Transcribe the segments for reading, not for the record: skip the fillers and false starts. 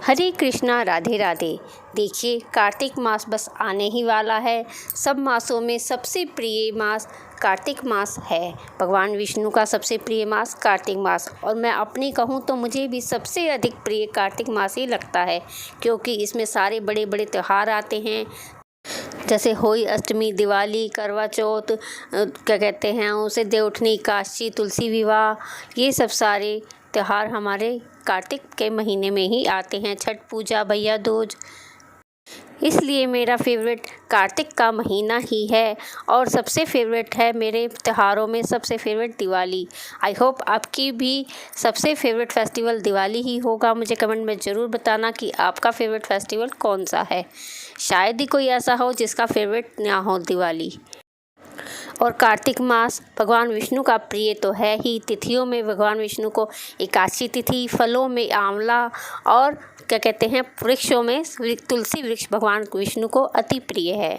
हरे कृष्णा राधे राधे। देखिए, कार्तिक मास बस आने ही वाला है। सब मासों में सबसे प्रिय मास कार्तिक मास है। भगवान विष्णु का सबसे प्रिय मास कार्तिक मास, और मैं अपनी कहूँ तो मुझे भी सबसे अधिक प्रिय कार्तिक मास ही लगता है, क्योंकि इसमें सारे बड़े बड़े त्यौहार आते हैं, जैसे होली, अष्टमी, दिवाली, करवा चौथ, क्या कहते हैं उसे, देवउठनी, एकादशी, तुलसी विवाह, ये सब सारे त्यौहार हमारे कार्तिक के महीने में ही आते हैं। छठ पूजा, भैया दूज, इसलिए मेरा फेवरेट कार्तिक का महीना ही है। और सबसे फेवरेट है मेरे त्योहारों में सबसे फेवरेट दिवाली। आई होप आपकी भी सबसे फेवरेट फेस्टिवल दिवाली ही होगा। मुझे कमेंट में ज़रूर बताना कि आपका फेवरेट फेस्टिवल कौन सा है। शायद ही कोई ऐसा हो जिसका फेवरेट ना हो दिवाली। और कार्तिक मास भगवान विष्णु का प्रिय तो है ही। तिथियों में भगवान विष्णु को एकादशी तिथि, फलों में आंवला, और क्या कहते हैं वृक्षों में तुलसी वृक्ष भगवान विष्णु को अति प्रिय है।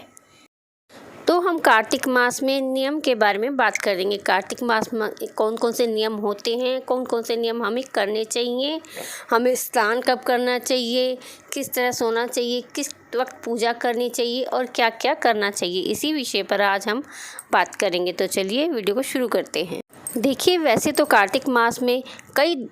तो हम कार्तिक मास में नियम के बारे में बात करेंगे। कार्तिक मास में कौन कौन से नियम होते हैं, कौन कौन से नियम हमें करने चाहिए, हमें स्नान कब करना चाहिए, किस तरह सोना चाहिए, किस वक्त पूजा करनी चाहिए और क्या क्या करना चाहिए, इसी विषय पर आज हम बात करेंगे। तो चलिए वीडियो को शुरू करते हैं। देखिए, वैसे तो कार्तिक मास में कई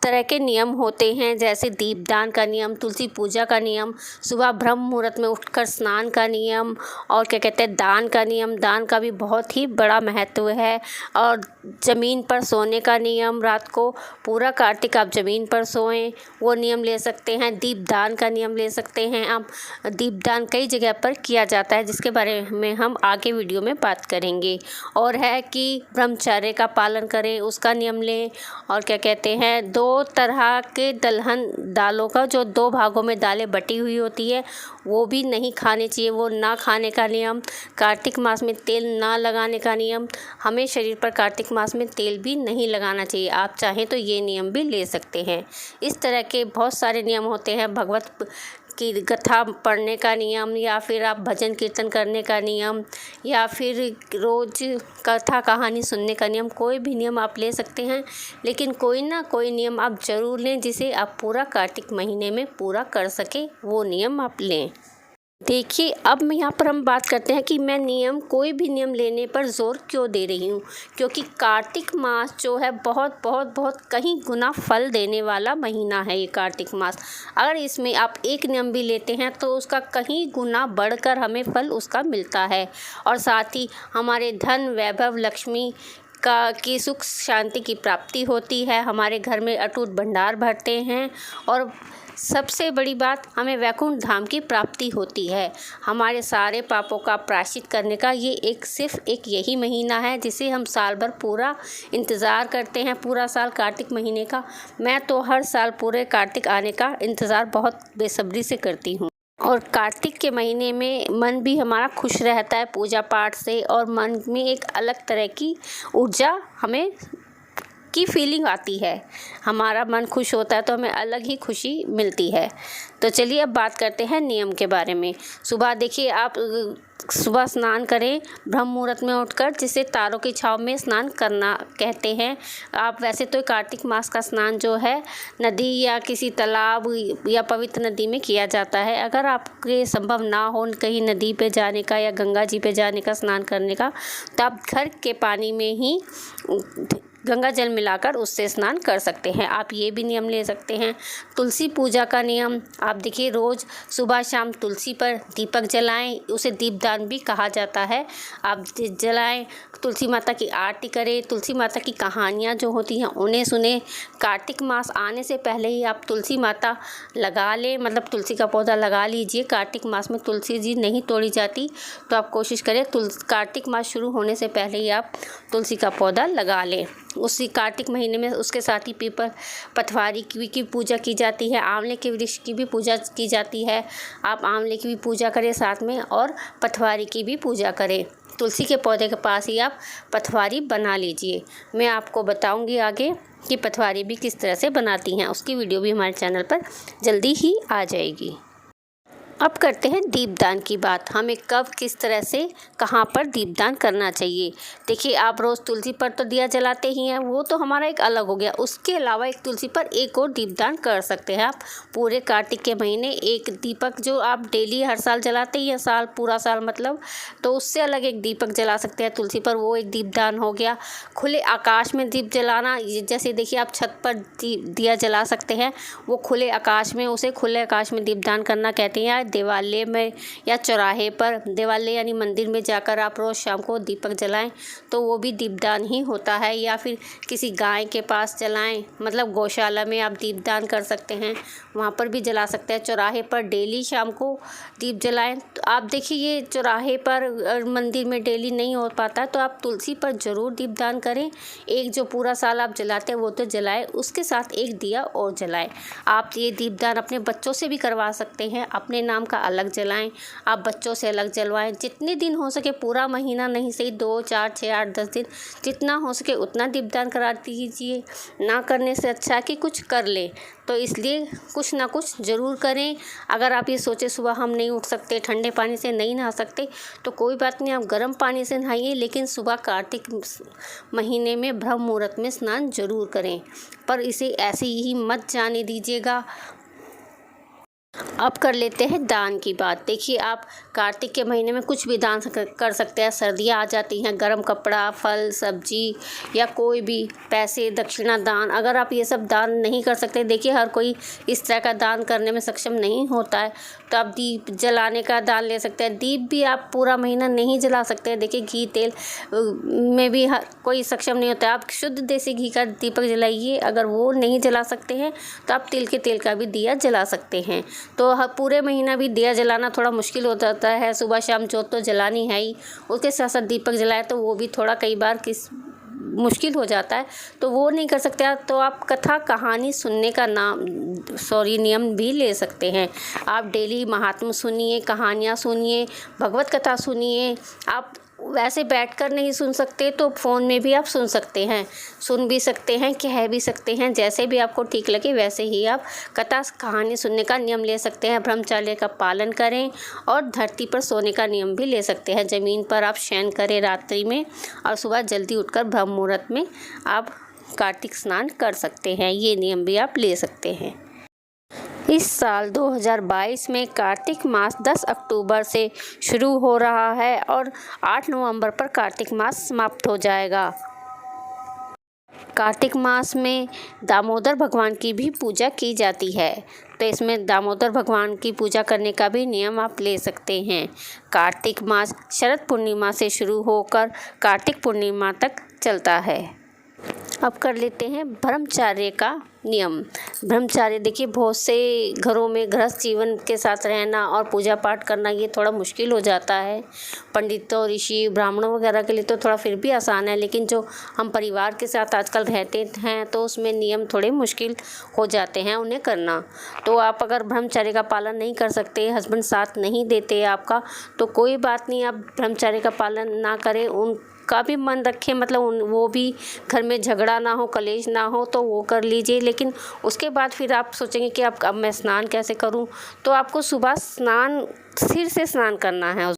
तरह के नियम होते हैं, जैसे दीपदान का नियम, तुलसी पूजा का नियम, सुबह ब्रह्म मुहूर्त में उठकर स्नान का नियम, और क्या कहते हैं दान का नियम। दान का भी बहुत ही बड़ा महत्व है। और ज़मीन पर सोने का नियम, रात को पूरा कार्तिक आप ज़मीन पर सोएं, वो नियम ले सकते हैं। दीपदान का नियम ले सकते हैं आप। दीपदान कई जगह पर किया जाता है, जिसके बारे में हम आगे वीडियो में बात करेंगे। और है कि ब्रह्मचर्य का पालन करें, उसका नियम लें। और क्या कहते हैं, 2 तरह के दलहन दालों का, जो 2 भागों में दालें बटी हुई होती है, वो भी नहीं खाने चाहिए, वो ना खाने का नियम। कार्तिक मास में तेल ना लगाने का नियम। हमें शरीर पर कार्तिक मास में तेल भी नहीं लगाना चाहिए। आप चाहें तो ये नियम भी ले सकते हैं। इस तरह के बहुत सारे नियम होते हैं। भगवत की कथा पढ़ने का नियम, या फिर आप भजन कीर्तन करने का नियम, या फिर रोज़ कथा कहानी सुनने का नियम। कोई भी नियम आप ले सकते हैं, लेकिन कोई ना कोई नियम आप ज़रूर लें, जिसे आप पूरा कार्तिक महीने में पूरा कर सकें, वो नियम आप लें। देखिए, अब यहाँ पर हम बात करते हैं कि मैं कोई भी नियम लेने पर ज़ोर क्यों दे रही हूँ। क्योंकि कार्तिक मास जो है बहुत बहुत बहुत कहीं गुना फल देने वाला महीना है ये कार्तिक मास। अगर इसमें आप एक नियम भी लेते हैं तो उसका कहीं गुना बढ़कर हमें फल उसका मिलता है। और साथ ही हमारे धन, वैभव, लक्ष्मी की सुख शांति की प्राप्ति होती है। हमारे घर में अटूट भंडार भरते हैं। और सबसे बड़ी बात, हमें वैकुंठ धाम की प्राप्ति होती है। हमारे सारे पापों का प्रायश्चित करने का ये सिर्फ एक यही महीना है, जिसे हम साल भर पूरा इंतज़ार करते हैं। पूरा साल कार्तिक महीने का मैं तो हर साल पूरे कार्तिक आने का इंतज़ार बहुत बेसब्री से करती हूँ। और कार्तिक के महीने में मन भी हमारा खुश रहता है पूजा पाठ से, और मन में एक अलग तरह की ऊर्जा हमें की फीलिंग आती है। हमारा मन खुश होता है तो हमें अलग ही खुशी मिलती है। तो चलिए अब बात करते हैं नियम के बारे में। सुबह देखिए, आप सुबह स्नान करें ब्रह्म मुहूर्त में उठकर, जिसे तारों की छाँव में स्नान करना कहते हैं। आप वैसे तो कार्तिक मास का स्नान जो है नदी या किसी तालाब या पवित्र नदी में किया जाता है। अगर आपके संभव ना हो कहीं नदी पे जाने का या गंगा जी पे जाने का, स्नान करने का, तो आप घर के पानी में ही गंगा जल मिलाकर उससे स्नान कर सकते हैं। आप ये भी नियम ले सकते हैं। तुलसी पूजा का नियम, आप देखिए रोज़ सुबह शाम तुलसी पर दीपक जलाएं, उसे दीपदान भी कहा जाता है। आप जलाएं, तुलसी माता की आरती करें, तुलसी माता की कहानियाँ जो होती हैं उन्हें सुने। कार्तिक मास आने से पहले ही आप तुलसी माता लगा लें, मतलब तुलसी का पौधा लगा लीजिए। कार्तिक मास में तुलसी जी नहीं तोड़ी जाती, तो आप कोशिश करें कार्तिक मास शुरू होने से पहले ही आप तुलसी का पौधा लगा लें। उसी कार्तिक महीने में उसके साथ ही पीपल, पथवारी की पूजा की जाती है। आंवले के वृक्ष की भी पूजा की जाती है। आप आंवले की भी पूजा करें साथ में, और पथवारी की भी पूजा करें। तुलसी के पौधे के पास ही आप पथवारी बना लीजिए। मैं आपको बताऊंगी आगे कि पथवारी भी किस तरह से बनाती हैं। उसकी वीडियो भी हमारे चैनल पर जल्दी ही आ जाएगी। अब करते हैं दीपदान की बात। हमें कब किस तरह से कहाँ पर दीपदान करना चाहिए। देखिए, आप रोज़ तुलसी पर तो दिया जलाते ही हैं, वो तो हमारा एक अलग हो गया। उसके अलावा एक तुलसी पर एक और दीपदान कर सकते हैं आप। पूरे कार्तिक के महीने एक दीपक जो आप डेली हर साल जलाते ही हैं, साल पूरा साल मतलब, तो उससे अलग एक दीपक जला सकते हैं तुलसी पर, वो एक दीपदान हो गया। खुले आकाश में दीप जलाना, जैसे देखिए आप छत पर दिया जला सकते हैं, वो खुले आकाश में, उसे खुले आकाश में दीपदान करना कहते हैं। देवालय में या चौराहे पर, देवालय यानी मंदिर में जाकर आप रोज़ शाम को दीपक जलाएं तो वो भी दीपदान ही होता है। या फिर किसी गाय के पास जलाएं, मतलब गौशाला में आप दीपदान कर सकते हैं, वहाँ पर भी जला सकते हैं। चौराहे पर डेली शाम को दीप जलाएं। तो आप देखिए, ये चौराहे पर मंदिर में डेली नहीं हो पाता है तो आप तुलसी पर ज़रूर दीपदान करें। एक जो पूरा साल आप जलाते हैं वो तो जलाएं, उसके साथ एक दिया और जलाएं। आप ये दीपदान अपने बच्चों से भी करवा सकते हैं, अपने नाम का अलग जलाएं, आप बच्चों से अलग जलवाएं। जितने दिन हो सके, पूरा महीना नहीं सही, 2, 4, 6, 8, 10 दिन, जितना हो सके उतना दीपदान करा दीजिए। ना करने से अच्छा है कि कुछ कर ले, तो इसलिए कुछ ना कुछ ज़रूर करें। अगर आप ये सोचें सुबह हम नहीं उठ सकते, ठंडे पानी से नहीं नहा सकते, तो कोई बात नहीं, आप गर्म पानी से नहाइए, लेकिन सुबह कार्तिक महीने में ब्रह्म मुहूर्त में स्नान ज़रूर करें। पर इसे ऐसे ही मत जाने दीजिएगा। अब कर लेते हैं दान की बात। देखिए, आप कार्तिक के महीने में कुछ भी दान कर सकते हैं। सर्दियाँ आ जाती हैं, गर्म कपड़ा, फल, सब्जी या कोई भी पैसे, दक्षिणा दान, अगर आप ये सब दान नहीं कर सकते, देखिए हर कोई इस तरह का दान करने में सक्षम नहीं होता है, तो आप दीप जलाने का दान ले सकते हैं। दीप भी आप पूरा महीना नहीं जला सकते हैं। देखिए, घी तेल में भी हर कोई सक्षम नहीं होता है। आप शुद्ध देसी घी का दीपक जलाइए। अगर वो नहीं जला सकते हैं तो आप तिल के तेल का भी दिया जला सकते हैं। तो पूरे महीना भी दिया जलाना थोड़ा मुश्किल हो जाता है। सुबह शाम जोत तो जलानी है ही, उसके साथ साथ दीपक जलाए तो वो भी थोड़ा कई बार मुश्किल हो जाता है, तो वो नहीं कर सकते आप। तो आप कथा कहानी सुनने का नियम भी ले सकते हैं। आप डेली महात्मा सुनिए, कहानियाँ सुनिए, भगवत कथा सुनिए। आप वैसे बैठकर नहीं सुन सकते तो फ़ोन में भी आप सुन सकते हैं, सुन भी सकते हैं, कह भी सकते हैं, जैसे भी आपको ठीक लगे वैसे ही आप कथा कहानी सुनने का नियम ले सकते हैं। ब्रह्मचर्य का पालन करें और धरती पर सोने का नियम भी ले सकते हैं। ज़मीन पर आप शयन करें रात्रि में और सुबह जल्दी उठकर ब्रह्म मुहूर्त में आप कार्तिक स्नान कर सकते हैं। ये नियम भी आप ले सकते हैं। इस साल 2022 में कार्तिक मास 10 अक्टूबर से शुरू हो रहा है और 8 नवंबर पर कार्तिक मास समाप्त हो जाएगा। कार्तिक मास में दामोदर भगवान की भी पूजा की जाती है, तो इसमें दामोदर भगवान की पूजा करने का भी नियम आप ले सकते हैं। कार्तिक मास शरद पूर्णिमा से शुरू होकर कार्तिक पूर्णिमा तक चलता है। अब कर लेते हैं ब्रह्मचर्य का नियम। ब्रह्मचर्य, देखिए बहुत से घरों में गृहस्थ जीवन के साथ रहना और पूजा पाठ करना ये थोड़ा मुश्किल हो जाता है। पंडितों, ऋषि, ब्राह्मणों वगैरह के लिए तो थोड़ा फिर भी आसान है, लेकिन जो हम परिवार के साथ आजकल रहते हैं तो उसमें नियम थोड़े मुश्किल हो जाते हैं उन्हें करना। तो आप अगर ब्रह्मचर्य का पालन नहीं कर सकते, हस्बैंड साथ नहीं देते आपका, तो कोई बात नहीं, आप ब्रह्मचर्य का पालन ना करें, उनका भी मन रखें, मतलब वो भी घर में झगड़ा ना हो, कलेश ना हो, तो वो कर लीजिए। लेकिन उसके बाद फिर आप सोचेंगे कि अब मैं स्नान कैसे करूं, तो आपको सुबह सिर से स्नान करना है।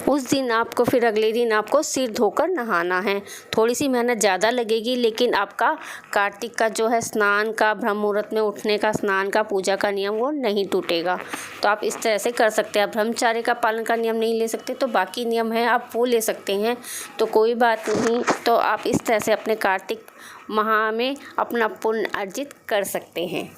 उस दिन आपको फिर अगले दिन आपको सिर धोकर नहाना है। थोड़ी सी मेहनत ज़्यादा लगेगी, लेकिन आपका कार्तिक का जो है स्नान का, ब्रह्म मुहूर्त में उठने का, स्नान का, पूजा का नियम वो नहीं टूटेगा। तो आप इस तरह से कर सकते हैं। आप ब्रह्मचर्य का पालन का नियम नहीं ले सकते तो बाकी नियम है आप वो ले सकते हैं, तो कोई बात नहीं। तो आप इस तरह से अपने कार्तिक माह में अपना पुण्य अर्जित कर सकते हैं।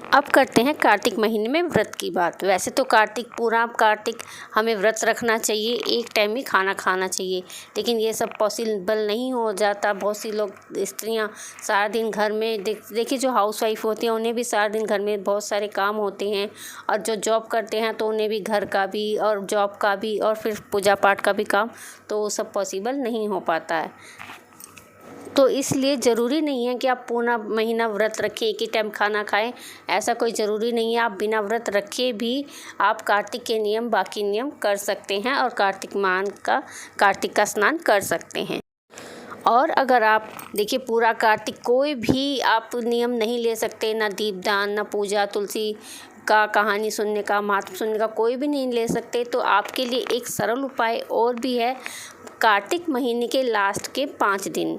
अब करते हैं कार्तिक महीने में व्रत की बात। वैसे तो पूरा कार्तिक हमें व्रत रखना चाहिए, एक टाइम ही खाना खाना चाहिए, लेकिन ये सब पॉसिबल नहीं हो जाता। बहुत सी लोग स्त्रियां सारा दिन घर में, देखिए जो हाउसवाइफ होती हैं उन्हें भी सारा दिन घर में बहुत सारे काम होते हैं, और जो जॉब करते हैं तो उन्हें भी घर का भी और जॉब का भी और फिर पूजा पाठ का भी काम, तो वो सब पॉसिबल नहीं हो पाता है। तो इसलिए ज़रूरी नहीं है कि आप पूरा महीना व्रत रखें, एक ही टाइम खाना खाएं, ऐसा कोई ज़रूरी नहीं है। आप बिना व्रत रखे भी आप कार्तिक के नियम, बाकी नियम कर सकते हैं और कार्तिक का स्नान कर सकते हैं। और अगर आप देखिए पूरा कार्तिक कोई भी आप नियम नहीं ले सकते, ना दीपदान, ना पूजा, तुलसी का, कहानी सुनने का, महात्म सुनने का कोई भी नहीं ले सकते। तो आपके लिए एक सरल उपाय और भी है। कार्तिक महीने के लास्ट के 5 दिन,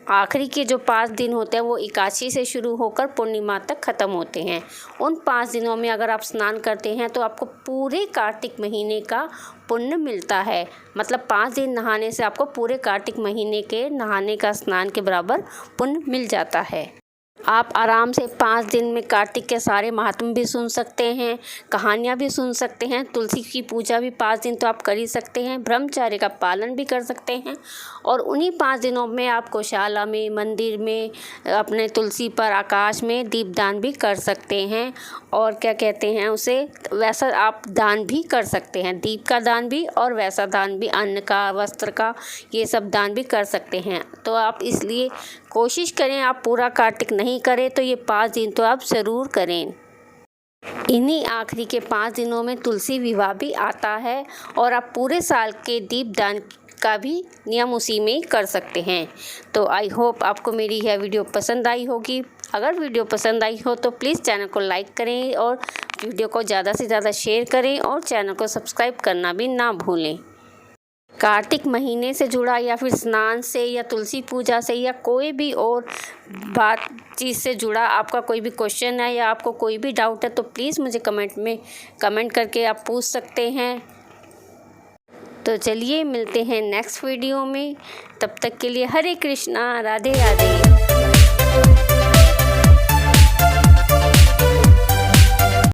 आखिरी के जो 5 दिन होते हैं वो एकादशी से शुरू होकर पूर्णिमा तक ख़त्म होते हैं। उन 5 दिनों में अगर आप स्नान करते हैं तो आपको पूरे कार्तिक महीने का पुण्य मिलता है। मतलब 5 दिन नहाने से आपको पूरे कार्तिक महीने के नहाने का, स्नान के बराबर पुण्य मिल जाता है। आप आराम से 5 दिन में कार्तिक के सारे महात्म भी सुन सकते हैं, कहानियाँ भी सुन सकते हैं, तुलसी की पूजा भी 5 दिन तो आप कर ही सकते हैं, ब्रह्मचर्य का पालन भी कर सकते हैं। और उन्हीं 5 दिनों में आप गौशाला में, मंदिर में, अपने तुलसी पर, आकाश में दीपदान भी कर सकते हैं। और क्या कहते हैं उसे, वैसा आप दान भी कर सकते हैं, दीप का दान भी और वैसा दान भी, अन्न का, वस्त्र का, ये सब दान भी कर सकते हैं। तो आप इसलिए कोशिश करें, आप पूरा कार्तिक नहीं करें तो ये 5 दिन तो आप ज़रूर करें। इन्हीं आखिरी के 5 दिनों में तुलसी विवाह भी आता है और आप पूरे साल के दीपदान का भी नियम उसी में कर सकते हैं। तो आई होप आपको मेरी यह वीडियो पसंद आई होगी। अगर वीडियो पसंद आई हो तो प्लीज़ चैनल को लाइक करें और वीडियो को ज़्यादा से ज़्यादा शेयर करें और चैनल को सब्सक्राइब करना भी ना भूलें। कार्तिक महीने से जुड़ा या फिर स्नान से या तुलसी पूजा से या कोई भी और चीज़ से जुड़ा आपका कोई भी क्वेश्चन है या आपको कोई भी डाउट है तो प्लीज़ मुझे कमेंट करके आप पूछ सकते हैं। तो चलिए मिलते हैं नेक्स्ट वीडियो में। तब तक के लिए हरे कृष्णा, राधे राधे।